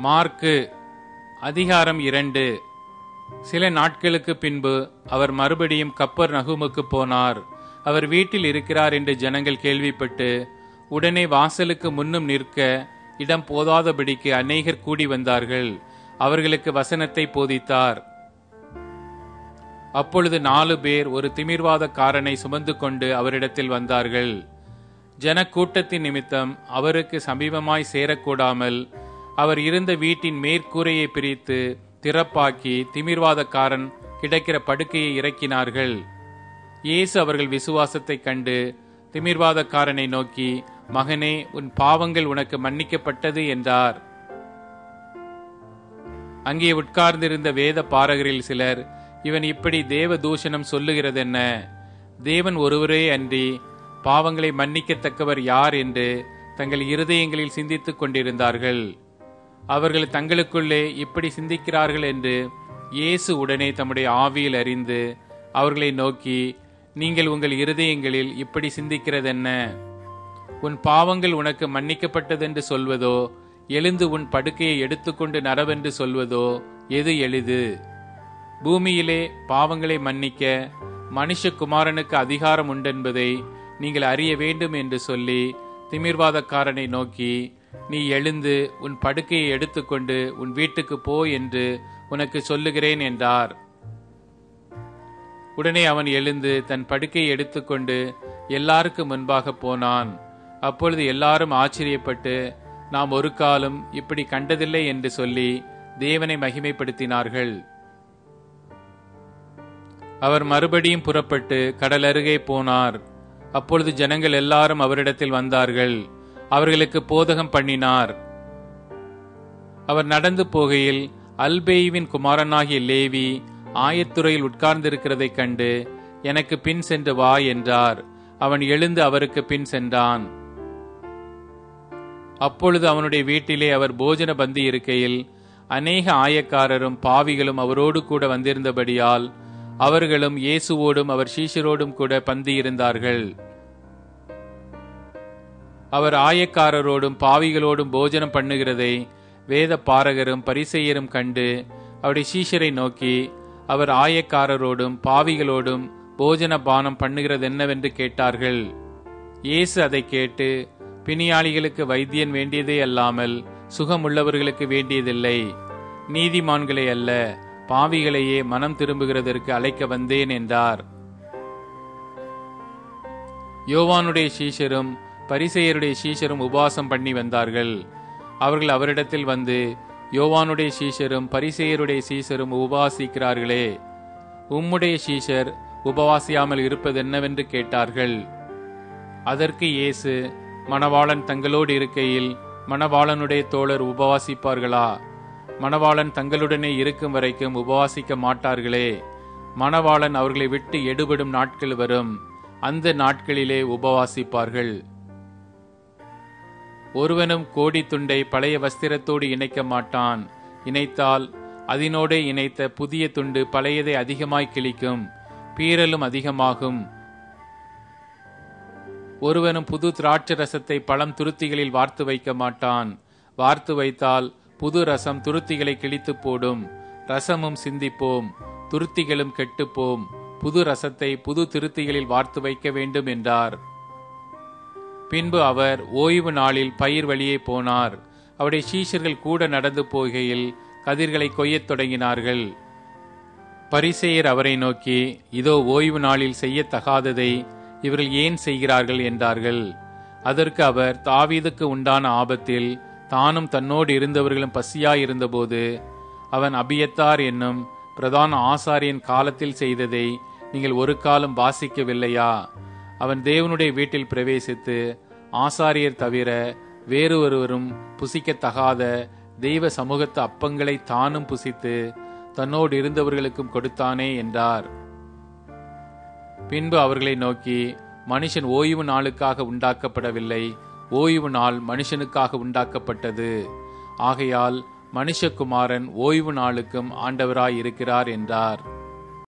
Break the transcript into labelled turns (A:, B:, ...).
A: Mark அதிகாரம் 2. சில நாட்களுக்கு பின்பு அவர் மறுபடியும் கப்பர்நகூமுக்கு போனார். அவர் வீட்டில் இருக்கிறார் என்று ஜனங்கள் கேள்விப்பட்டு உடனே வாசலுக்கு முன்னும் நிற்க இடம் போதாதபடிக்கு அநேகர் கூடி வந்தார்கள். அவர்களுக்கு வசனத்தை போதித்தார். அப்பொழுது 4 பேர் ஒரு திமிர்வாதக்காரனை சுமந்து கொண்டு அவரிடத்தில் வந்தார்கள். ஜனக்கூட்டத்தின் நிமித்தம் அவருக்கு சமீபமாய் சேரக்கூடாமல் அவர் இருந்த வீட்டின் மேற்கூரையை பிரித்து திறப்பாக்கி திமிர்வாதக்காரன் கிடக்கிற படுக்கையை இறக்கினார்கள். இயேசு அவர்கள் விசுவாசத்தை கண்டு திமிர்வாதக்காரனை நோக்கி, மகனே, உன் பாவங்கள் உனக்கு மன்னிக்கப்பட்டது என்றார். அங்கே உட்கார்ந்திருந்த வேத பாரகரில் சிலர், இவன் இப்படி தேவ தூஷணம் சொல்லுகிறதென்ன? தேவன் ஒருவரே அன்றி பாவங்களை மன்னிக்கத்தக்கவர் யார் என்று தங்கள் இருதயங்களில் சிந்தித்துக் கொண்டிருந்தார்கள். அவர்கள் தங்களுக்குள்ளே இப்படி சிந்திக்கிறார்கள் என்று இயேசு உடனே தம்முடைய ஆவியில் அறிந்து அவர்களை நோக்கி, நீங்கள் உங்கள் இருதயங்களில் இப்படி சிந்திக்கிறதென்ன? உன் பாவங்கள் உனக்கு மன்னிக்கப்பட்டதென்று சொல்வதோ, எழுந்து உன் படுக்கையை எடுத்துக்கொண்டு நடவென்று சொல்வதோ எது எளிது? பூமியிலே பாவங்களை மன்னிக்க மனுஷகுமாரனுக்கு அதிகாரம் உண்டென்பதை நீங்கள் அறிய வேண்டும் என்று சொல்லி திமிர்வாதக்காரனை நோக்கி, நீ எழுந்து உன் படுக்கையை எடுத்துக்கொண்டு உன் வீட்டுக்கு போ என்று உனக்கு சொல்லுகிறேன் என்றார். உடனே அவன் எழுந்து தன் படுக்கையை எடுத்துக்கொண்டு எல்லாருக்கும் முன்பாக போனான். அப்பொழுது எல்லாரும் ஆச்சரியப்பட்டு, நாம் ஒரு காலம் இப்படி கண்டதில்லை என்று சொல்லி தேவனை மகிமைப்படுத்தினார்கள். அவர் மறுபடியும் புறப்பட்டு கடலருகே போனார். அப்பொழுது ஜனங்கள் எல்லாரும் அவரிடத்தில் வந்தார்கள். அவர்களுக்கு போதகம் பண்ணினார். அவர் நடந்து போகையில் அல்பேயுவின் குமாரனாகிய லேவி ஆயத்துறையில் உட்கார்ந்திருக்கிறதைக் கண்டு, எனக்கு பின் சென்று வா என்றார். அவன் எழுந்து அவருக்கு பின் சென்றான். அப்பொழுது அவனுடைய வீட்டிலே அவர் போஜன பந்தி இருக்கையில் அநேக ஆயக்காரரும் பாவிகளும் அவரோடு கூட வந்திருந்தபடியால் அவர்களும் இயேசுவோடும் அவர் சீஷரோடும் கூட பந்தி இருந்தார்கள். அவர் ஆயக்காரரோடும் பாவிகளோடும் போஜனம் பண்ணுகிறதை வேத பாரகரும் பரிசேயரும் கண்டு அவருடைய சீஷரை நோக்கி, அவர் ஆயக்காரரோடும் பாவிகளோடும் போஜன பானம் பண்ணுகிறது என்னவென்று கேட்டார்கள். இயேசு அதை கேட்டு, பிணியாளிகளுக்கு வைத்தியன் வேண்டியதே அல்லாமல் சுகமுள்ளவர்களுக்கு வேண்டியதில்லை, நீதிமான்களை அல்ல பாவிகளையே மனம் திரும்புகிறதற்கு அழைக்க வந்தேன் என்றார். யோவானுடைய சீஷரும் பரிசேயருடைய சீஷரும் உபவாசம் பண்ணி வந்தார்கள். அவர்கள் அவரிடத்தில் வந்து, யோவானுடைய சீஷரும் பரிசேயருடைய சீஷரும் உபவாசிக்கிறார்களே, உம்முடைய சீஷர் உபவாசியாமல் இருப்பது என்னவென்று கேட்டார்கள். அதற்கு இயேசு, மணவாளன் தங்களோடு இருக்கையில் மணவாளனுடைய தோழர் உபவாசிப்பார்களா? மணவாளன் தங்களுடனே இருக்கும் வரைக்கும் உபவாசிக்க மாட்டார்களே. மணவாளன் அவர்களை விட்டு எடுபடும் நாட்கள் வரும், அந்த நாட்களிலே உபவாசிப்பார்கள். ஒருவனும் கோடி துண்டை பழைய வஸ்திரத்தோடு இணைக்க மாட்டான். இணைத்தால் அதனோடே இணைத்த புதிய துண்டு பழையதை அதிகமாய் கிழிக்கும், பீறலும் அதிகமாகும். ஒருவனும் புது திராட்சை ரசத்தை பழம் துருத்திகளில் வார்த்து வைக்க மாட்டான். வார்த்து வைத்தால் புது ரசம் துருத்திகளை கிழித்து போடும், ரசமும் சிந்திப்போம், துருத்திகளும் கெட்டுப்போம். புது ரசத்தை புது திருத்திகளில் வார்த்து வைக்க வேண்டும் என்றார். பின்பு அவர் ஓய்வு நாளில் பயிர் வழியே போனார். அவருடைய சீஷர்கள் கூட நடந்து போகையில் கதிர்களை கொய்யத் தொடங்கினார்கள். பரிசேயர் அவரை நோக்கி, இதோ ஓய்வு நாளில் செய்யத்தகாததை இவர்கள் ஏன் செய்கிறார்கள் என்றார்கள். அதற்கு அவர், தாவீதுக்கு உண்டான ஆபத்தில் தானும் தன்னோடு இருந்தவர்களும் பசியாயிருந்தபோது அவன் அபியத்தார் என்னும் பிரதான ஆசாரியன் காலத்தில் செய்ததை நீங்கள் ஒரு காலம் வாசிக்கவில்லையா? அவன் தேவனுடைய வீட்டில் பிரவேசித்து ஆசாரியர் தவிர வேறு ஒருவரும் புசிக்கத்தகாத தெய்வ சமூகத்து அப்பங்களை தானும் புசித்து தன்னோடு இருந்தவர்களுக்கும் கொடுத்தானே என்றார். பின்பு அவர்களை நோக்கி, மனுஷன் ஓய்வு நாளுக்காக உண்டாக்கப்படவில்லை, ஓய்வு நாள் மனுஷனுக்காக உண்டாக்கப்பட்டது. ஆகையால் மனுஷகுமாரன் ஓய்வு நாளுக்கும் ஆண்டவராய் இருக்கிறார் என்றார்.